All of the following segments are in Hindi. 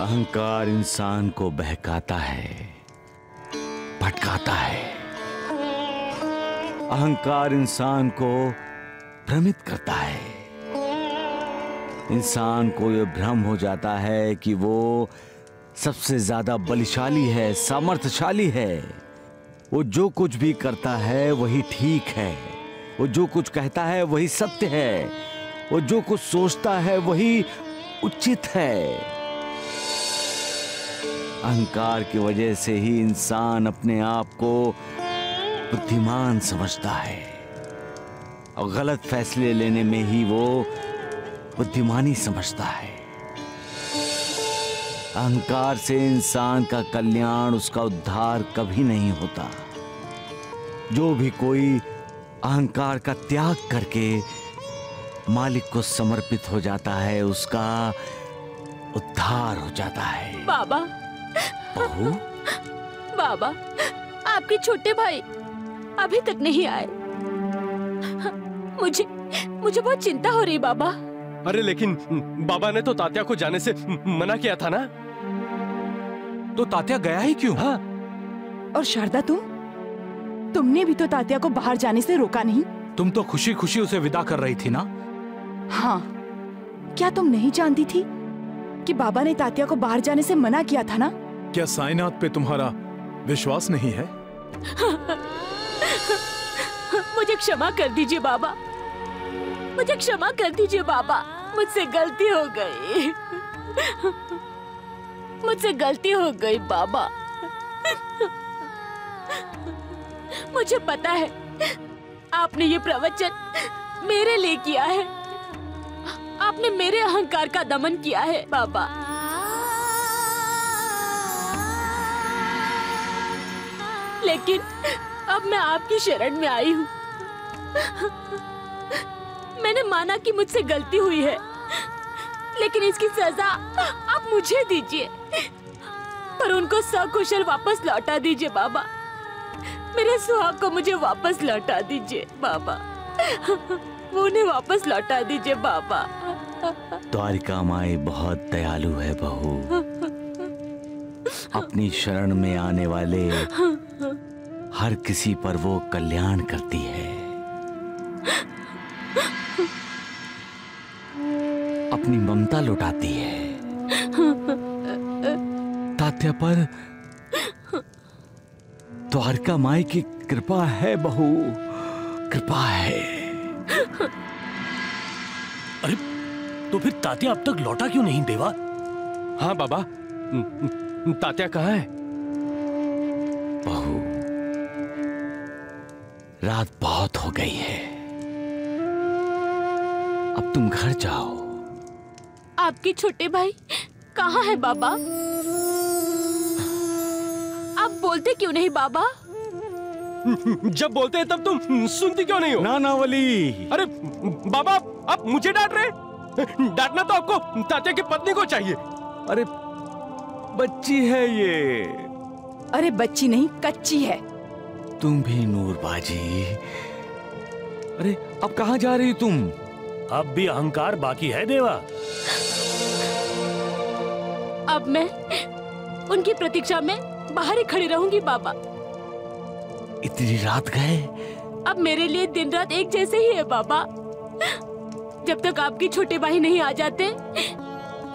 अहंकार इंसान को बहकाता है, भटकाता है। अहंकार इंसान को भ्रमित करता है। इंसान को यह भ्रम हो जाता है कि वो सबसे ज्यादा बलशाली है, सामर्थ्यशाली है। वो जो कुछ भी करता है वही ठीक है। वो जो कुछ कहता है वही सत्य है। वो जो कुछ सोचता है वही उचित है। अहंकार की वजह से ही इंसान अपने आप को बुद्धिमान समझता है और गलत फैसले लेने में ही वो बुद्धिमानी समझता है। अहंकार से इंसान का कल्याण, उसका उद्धार कभी नहीं होता। जो भी कोई अहंकार का त्याग करके मालिक को समर्पित हो जाता है, उसका उद्धार हो जाता है। बाबा, बहू, बाबा, आपके छोटे भाई अभी तक नहीं आए। मुझे बहुत चिंता हो रही बाबा। अरे लेकिन बाबा ने तो तात्या को जाने से मना किया था ना। तो तात्या गया ही क्यों? हाँ। और शारदा, तुमने भी तो तात्या को बाहर जाने से रोका नहीं। तुम तो खुशी खुशी उसे विदा कर रही थी ना। हाँ, क्या तुम नहीं जानती थी कि बाबा ने तात्या को बाहर जाने से मना किया था ना? क्या साईनाथ पे तुम्हारा विश्वास नहीं है? मुझे क्षमा कर दीजिए बाबा, मुझे क्षमा कर दीजिए बाबा। मुझसे गलती हो गई, मुझसे गलती हो गई बाबा। मुझे पता है आपने ये प्रवचन मेरे लिए किया है। आपने मेरे अहंकार का दमन किया है बाबा। लेकिन अब मैं आपकी शरण में आई हूँ। मैंने माना कि मुझसे गलती हुई है, लेकिन इसकी सजा आप मुझे दीजिए, पर उनको सकुशल वापस लौटा दीजिए बाबा। मेरे सुहाग को मुझे वापस लौटा दीजिए बाबा। उन्हें वापस लौटा दीजिए बाबा। द्वारिका माई बहुत दयालु है बहू। अपनी शरण में आने वाले हर किसी पर वो कल्याण करती है। अपनी ममता लुटाती है। तात्या पर द्वारका माई की कृपा है बहू, कृपा है। अरे तो फिर तात्या अब तक लौटा क्यों नहीं देवा? हाँ बाबा, तात्या कहाँ है? बहू, रात बहुत हो गई है, अब तुम घर जाओ। आपके छोटे भाई कहाँ है बाबा? आप बोलते क्यों नहीं बाबा? जब बोलते हैं तब तुम सुनती क्यों नहीं हो? नानावली। अरे बाबा, आप मुझे डांट रहे? डांटना तो आपको तात्या की पत्नी को चाहिए। अरे बच्ची है ये। अरे बच्ची नहीं, कच्ची है। तुम भी नूरबाजी। अरे अब कहाँ जा रही तुम? अब भी अहंकार बाकी है देवा। अब मैं उनकी प्रतीक्षा में बाहर ही खड़ी रहूंगी बाबा। इतनी रात गए? अब मेरे लिए दिन रात एक जैसे ही है बाबा। जब तक आपके छोटे भाई नहीं आ जाते,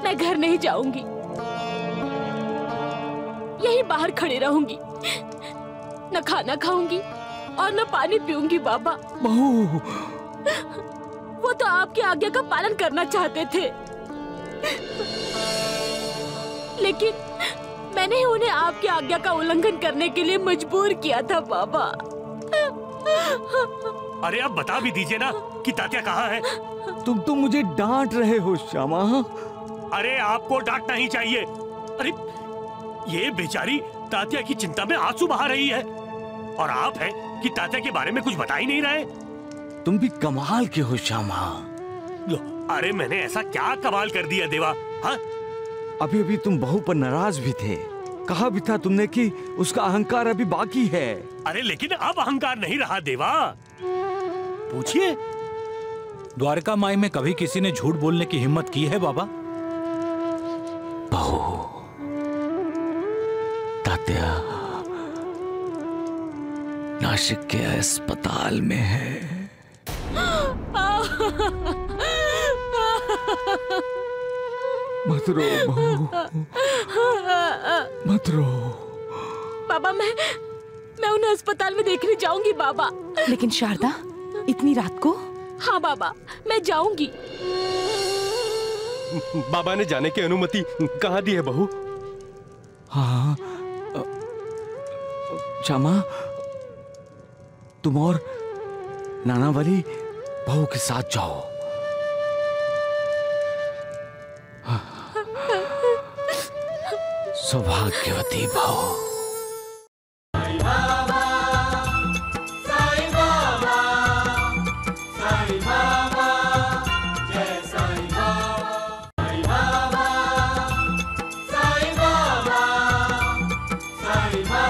मैं घर नहीं जाऊंगी। यही बाहर खड़ी रहूंगी, न खाना खाऊंगी और न पानी पीऊंगी बाबा। बहू, वो तो आपकी आज्ञा का पालन करना चाहते थे, लेकिन मैंने ही उन्हें आपकी आज्ञा का उल्लंघन करने के लिए मजबूर किया था बाबा। अरे अब बता भी दीजिए ना कि तात्या कहाँ है? तुम तो मुझे डांट रहे हो श्यामा। अरे आपको डांटना ही चाहिए। अरे ये बेचारी तात्या की चिंता में आंसू बहा रही है, और आप हैं कि तात्या के बारे में कुछ बता ही नहीं रहे। तुम भी कमाल के हो श्यामा। लो, अरे मैंने ऐसा क्या कमाल कर दिया देवा? हाँ, अभी अभी तुम बहू पर नाराज भी थे। कहा भी था तुमने कि उसका अहंकार अभी बाकी है। अरे लेकिन अब अहंकार नहीं रहा देवा। पूछिए। द्वारका माई में कभी किसी ने झूठ बोलने की हिम्मत की है बाबा? बहू, तात्या नासिक के अस्पताल में है। मत रो बहू, मत रो। बाबा मैं उन्हें अस्पताल में देखने जाऊंगी बाबा। लेकिन शारदा, इतनी रात को? हाँ बाबा, मैं जाऊंगी। बाबा ने जाने की अनुमति कहाँ दी है बहू? हाँ श्यामा, तुम और नाना वाली बहू के साथ जाओ। सौभाग्यवती बहू। Sai Baba,